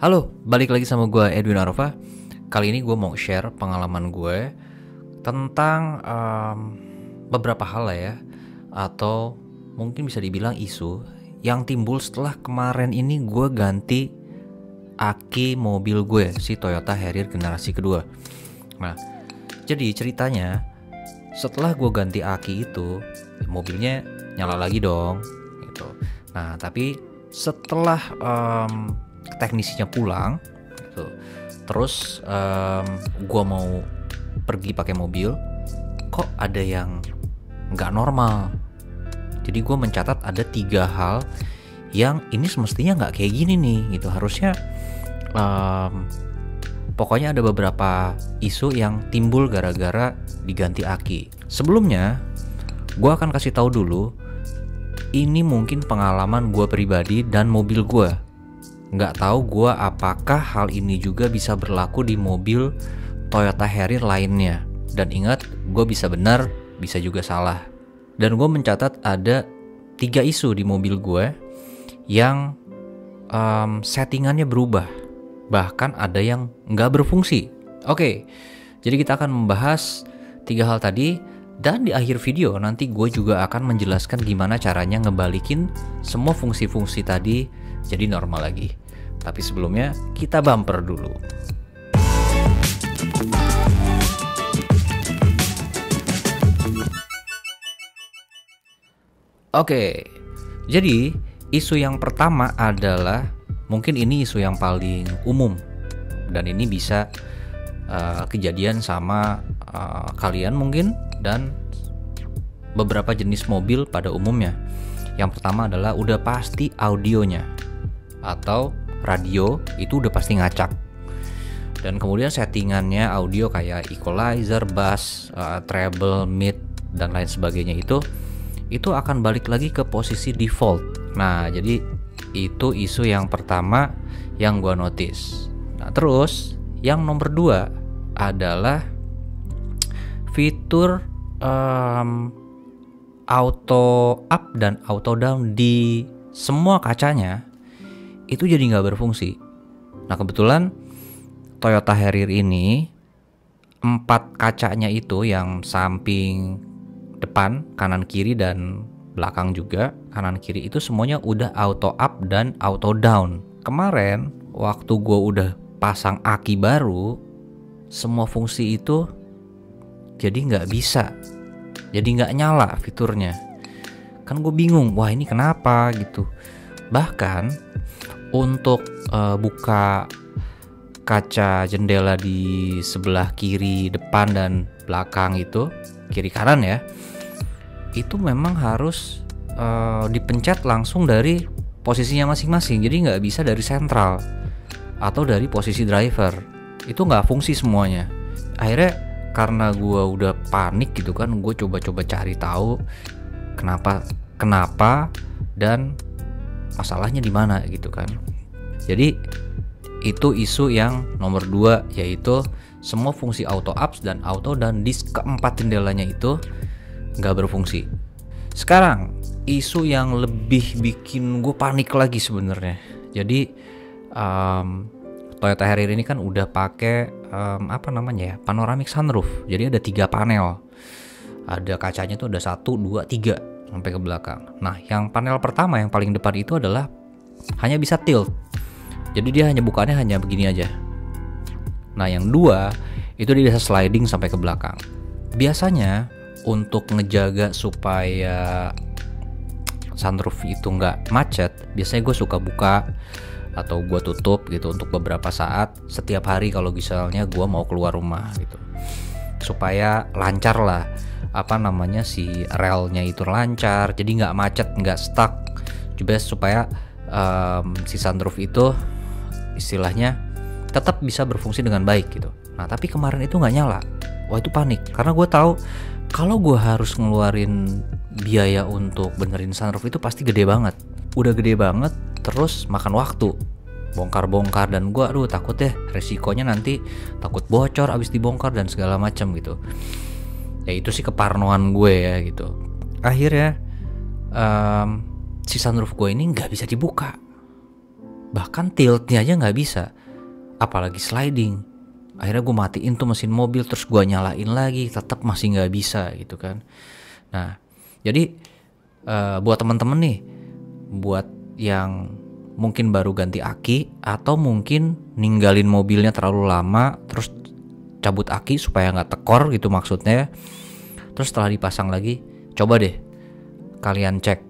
Halo, balik lagi sama gue Edwin Arova. Kali ini gue mau share pengalaman gue tentang beberapa hal lah ya, atau mungkin bisa dibilang isu yang timbul setelah kemarin ini gue ganti aki mobil gue, si Toyota Harrier generasi kedua. Nah, jadi ceritanya setelah gue ganti aki itu, mobilnya nyala lagi dong gitu. Nah, tapi setelah teknisinya pulang gitu, terus gue mau pergi pakai mobil, kok ada yang nggak normal. Jadi gue mencatat ada 3 hal yang ini semestinya nggak kayak gini nih gitu. Harusnya pokoknya ada beberapa isu yang timbul gara-gara diganti aki. Sebelumnya gue akan kasih tahu dulu, ini mungkin pengalaman gue pribadi dan mobil gue. Nggak tahu gue apakah hal ini juga bisa berlaku di mobil Toyota Harrier lainnya. Dan ingat, gue bisa benar, bisa juga salah. Dan gue mencatat ada 3 isu di mobil gue yang settingannya berubah. Bahkan ada yang nggak berfungsi. Oke, jadi kita akan membahas 3 hal tadi. Dan di akhir video nanti gue juga akan menjelaskan gimana caranya ngebalikin semua fungsi-fungsi tadi jadi normal lagi. Tapi sebelumnya kita bumper dulu. Oke, jadi isu yang pertama adalah, mungkin ini isu yang paling umum dan ini bisa kejadian sama kalian mungkin dan beberapa jenis mobil pada umumnya. Yang pertama adalah udah pasti audionya atau radio itu udah pasti ngacak. Dan kemudian settingannya audio kayak equalizer, bass, treble, mid dan lain sebagainya itu akan balik lagi ke posisi default. Nah, jadi itu isu yang pertama yang gua notice. Nah, terus yang nomor 2 adalah fitur auto up dan auto down di semua kacanya itu jadi nggak berfungsi. Nah, kebetulan Toyota Harrier ini 4 kacanya itu yang samping, depan, kanan kiri dan belakang juga, kanan kiri itu semuanya udah auto up dan auto down. Kemarin waktu gue udah pasang aki baru, semua fungsi itu jadi nggak bisa, jadi nggak nyala fiturnya. Kan gue bingung, wah ini kenapa gitu. Bahkan untuk buka kaca jendela di sebelah kiri, depan dan belakang itu, kiri kanan ya, itu memang harus dipencet langsung dari posisinya masing-masing. Jadi nggak bisa dari sentral atau dari posisi driver. Itu nggak fungsi semuanya. Akhirnya karena gue udah panik gitu kan, gue coba-coba cari tahu kenapa dan masalahnya di mana gitu kan. Jadi itu isu yang nomor 2, yaitu semua fungsi auto ups dan auto dan di keempat jendelanya itu nggak berfungsi. Sekarang isu yang lebih bikin gue panik lagi sebenarnya. Jadi Toyota Harrier ini kan udah pakai panoramic sunroof. Jadi ada 3 panel. Ada kacanya tuh ada 1, 2, 3 sampai ke belakang. Nah, yang panel pertama yang paling depan itu adalah hanya bisa tilt. Jadi dia bukanya hanya begini aja. Nah, yang 2 itu dia bisa sliding sampai ke belakang. Biasanya untuk ngejaga supaya sunroof itu nggak macet, biasanya gue suka buka atau gue tutup gitu untuk beberapa saat setiap hari kalau misalnya gue mau keluar rumah gitu, supaya lancar lah si relnya itu lancar, jadi nggak macet, nggak stuck juga, supaya si sunroof itu istilahnya tetap bisa berfungsi dengan baik gitu. Nah, tapi kemarin itu nggak nyala. Wah, itu panik karena gue tahu kalau gue harus ngeluarin biaya untuk benerin sunroof itu pasti gede banget. Udah gede banget, terus makan waktu bongkar-bongkar, dan gue takut deh resikonya nanti takut bocor abis dibongkar dan segala macam gitu. Ya itu sih keparnoan gue ya gitu. Akhirnya si sunroof gue ini nggak bisa dibuka. Bahkan tiltnya aja nggak bisa, apalagi sliding. Akhirnya gue matiin tuh mesin mobil, terus gue nyalain lagi, tetap masih nggak bisa gitu kan. Nah, jadi buat temen-temen nih, buat yang mungkin baru ganti aki atau mungkin ninggalin mobilnya terlalu lama, terus cabut aki supaya nggak tekor gitu maksudnya. Terus setelah dipasang lagi, coba deh kalian cek,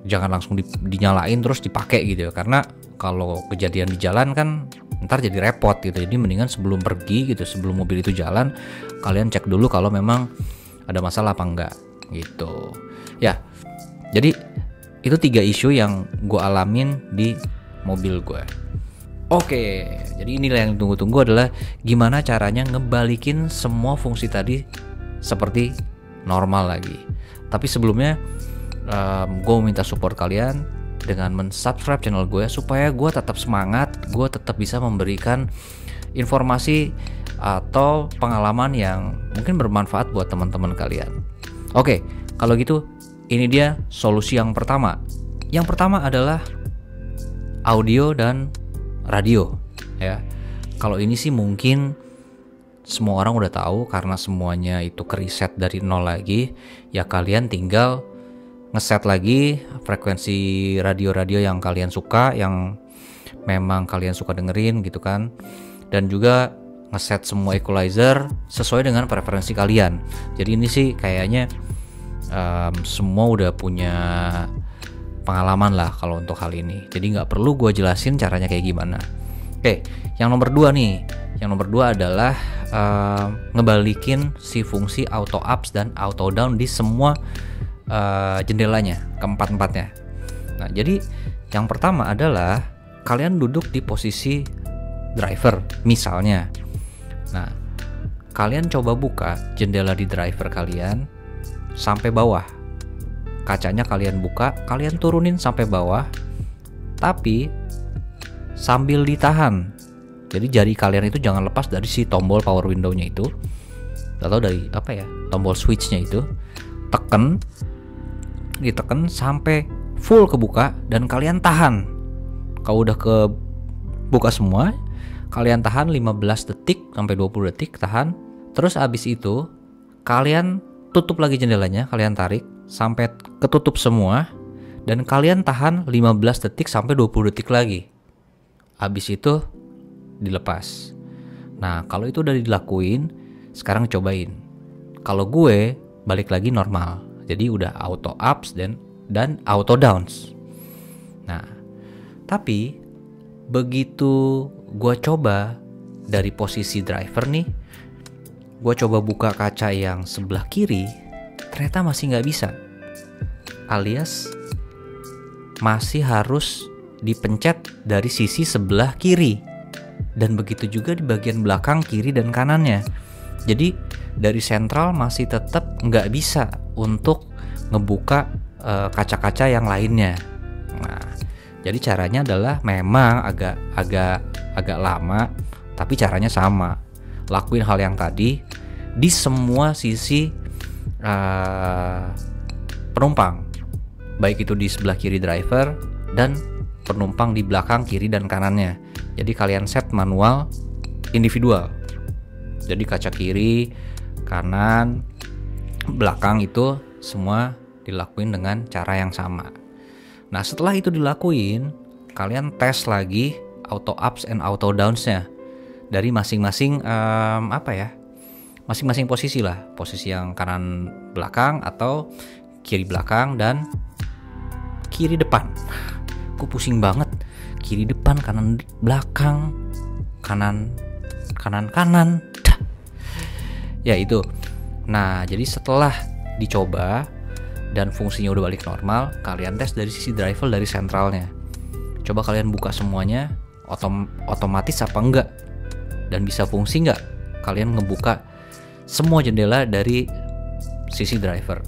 jangan langsung dinyalain terus dipakai gitu ya, karena kalau kejadian di jalan kan ntar jadi repot gitu. Jadi mendingan sebelum pergi gitu, sebelum mobil itu jalan, kalian cek dulu kalau memang ada masalah apa enggak gitu ya. Jadi itu 3 isu yang gue alamin di mobil gue. Oke, jadi inilah yang tunggu-tunggu adalah gimana caranya ngebalikin semua fungsi tadi seperti normal lagi. Tapi sebelumnya gue minta support kalian dengan mensubscribe channel gue supaya gue tetap semangat, gue tetap bisa memberikan informasi atau pengalaman yang mungkin bermanfaat buat teman-teman kalian. Oke, kalau gitu ini dia solusi yang pertama. Yang pertama adalah audio dan radio ya. Kalau ini sih mungkin semua orang udah tahu karena semuanya itu keriset dari nol lagi. Ya kalian tinggal ngeset lagi frekuensi radio-radio yang kalian suka, yang memang kalian suka dengerin gitu kan. Dan juga ngeset semua equalizer sesuai dengan preferensi kalian. Jadi ini sih kayaknya semua udah punya pengalaman lah kalau untuk hal ini. Jadi nggak perlu gue jelasin caranya kayak gimana. Oke, yang nomor 2 nih. Yang nomor 2 adalah ngebalikin si fungsi auto ups dan auto down di semua jendelanya, keempat-empatnya. Nah, jadi yang pertama adalah kalian duduk di posisi driver misalnya. Nah, kalian coba buka jendela di driver kalian sampai bawah. Kacanya kalian buka, kalian turunin sampai bawah, tapi sambil ditahan. Jadi jari kalian itu jangan lepas dari si tombol power window-nya itu, atau dari tombol switch-nya itu. Ditekan sampai full kebuka dan kalian tahan. Kalau udah kebuka semua, kalian tahan 15 detik sampai 20 detik tahan. Terus abis itu kalian tutup lagi jendelanya, kalian tarik sampai ketutup semua dan kalian tahan 15 detik sampai 20 detik lagi. Abis itu dilepas. Nah, kalau itu udah dilakuin, sekarang cobain. Kalau gue balik lagi normal. Jadi udah auto ups dan auto downs. Nah, tapi begitu gue coba dari posisi driver nih, gue coba buka kaca yang sebelah kiri, ternyata masih nggak bisa. Alias masih harus dipencet dari sisi sebelah kiri. Dan begitu juga di bagian belakang kiri dan kanannya. Jadi dari sentral masih tetap nggak bisa untuk ngebuka kaca-kaca yang lainnya. Nah, jadi caranya adalah memang agak lama, tapi caranya sama. Lakuin hal yang tadi di semua sisi penumpang, baik itu di sebelah kiri driver dan penumpang di belakang kiri dan kanannya. Jadi kalian set manual individual. Jadi kaca kiri, kanan, belakang itu semua dilakuin dengan cara yang sama. Nah, setelah itu dilakuin, kalian tes lagi auto ups and auto downs-nya dari masing-masing masing-masing posisi lah. Posisi yang kanan belakang atau kiri belakang dan kiri depan. Aku pusing banget. Kiri depan, kanan belakang, kanan. Ya itu. Nah, jadi setelah dicoba dan fungsinya udah balik normal, kalian tes dari sisi driver dari sentralnya. Coba kalian buka semuanya, otomatis apa enggak? Dan bisa fungsi enggak? Kalian ngebuka semua jendela dari sisi driver.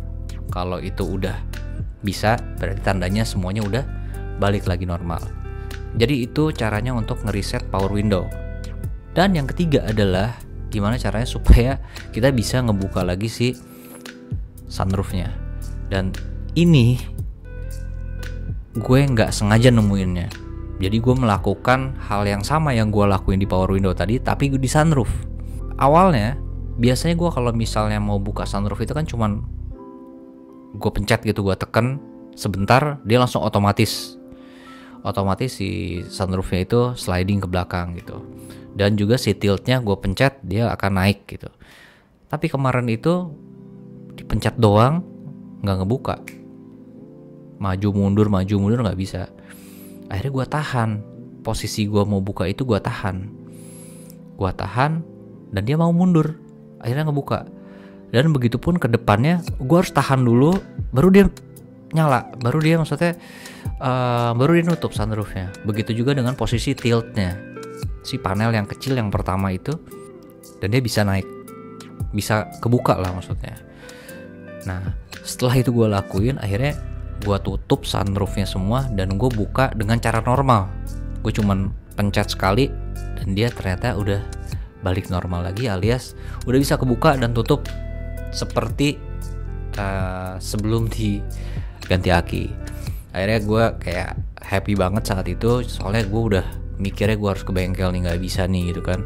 Kalau itu udah bisa, berarti tandanya semuanya udah balik lagi normal. Jadi itu caranya untuk ngereset power window. Dan yang ketiga adalah gimana caranya supaya kita bisa ngebuka lagi si sunroofnya. Dan ini gue nggak sengaja nemuinnya. Jadi gue melakukan hal yang sama yang gue lakuin di power window tadi, tapi di sunroof. Awalnya biasanya gue kalau misalnya mau buka sunroof itu kan cuman gue pencet gitu, gue tekan sebentar, dia langsung otomatis si sunroofnya itu sliding ke belakang gitu. Dan juga si tiltnya gue pencet, dia akan naik gitu. Tapi kemarin itu dipencet doang, nggak ngebuka. Maju mundur nggak bisa. Akhirnya gue tahan, posisi gue mau buka itu gue tahan, dan dia mau mundur. Akhirnya ngebuka. Dan begitupun ke depannya, gue harus tahan dulu, baru dia nyala, baru dia nutup sunroofnya. Begitu juga dengan posisi tiltnya, si panel yang kecil yang pertama itu, dan dia bisa naik, bisa kebuka lah maksudnya. Nah setelah itu gue lakuin, akhirnya gue tutup sunroofnya semua dan gue buka dengan cara normal. Gue cuman pencet sekali dan dia ternyata udah balik normal lagi, alias udah bisa kebuka dan tutup seperti sebelum diganti aki. Akhirnya gue kayak happy banget saat itu, soalnya gue udah mikirnya gue harus ke bengkel nih, nggak bisa nih gitu kan.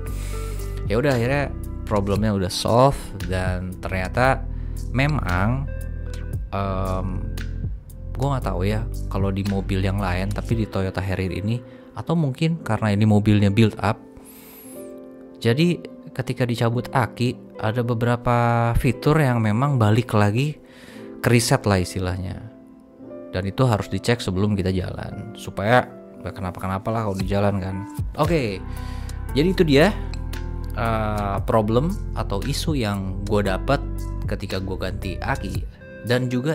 Ya udah, akhirnya problemnya udah solve, dan ternyata memang gue nggak tahu ya kalau di mobil yang lain, tapi di Toyota Harrier ini, atau mungkin karena ini mobilnya build up, jadi ketika dicabut aki ada beberapa fitur yang memang balik lagi ke reset lah istilahnya, dan itu harus dicek sebelum kita jalan supaya gak kenapa-kenapa lah kalau di jalan kan. Oke, jadi itu dia problem atau isu yang gue dapat ketika gue ganti aki, dan juga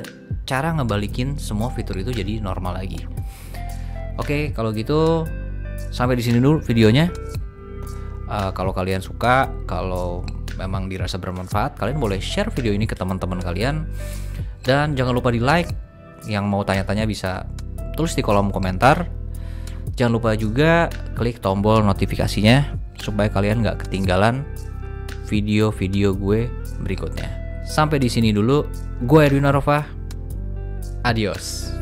cara ngebalikin semua fitur itu jadi normal lagi. Oke, kalau gitu sampai di sini dulu videonya. Kalau kalian suka, kalau memang dirasa bermanfaat, kalian boleh share video ini ke teman-teman kalian, dan jangan lupa di like. Yang mau tanya-tanya bisa tulis di kolom komentar. Jangan lupa juga klik tombol notifikasinya supaya kalian gak ketinggalan video-video gue berikutnya. Sampai di sini dulu. Gue Edwin Arofah. Adios.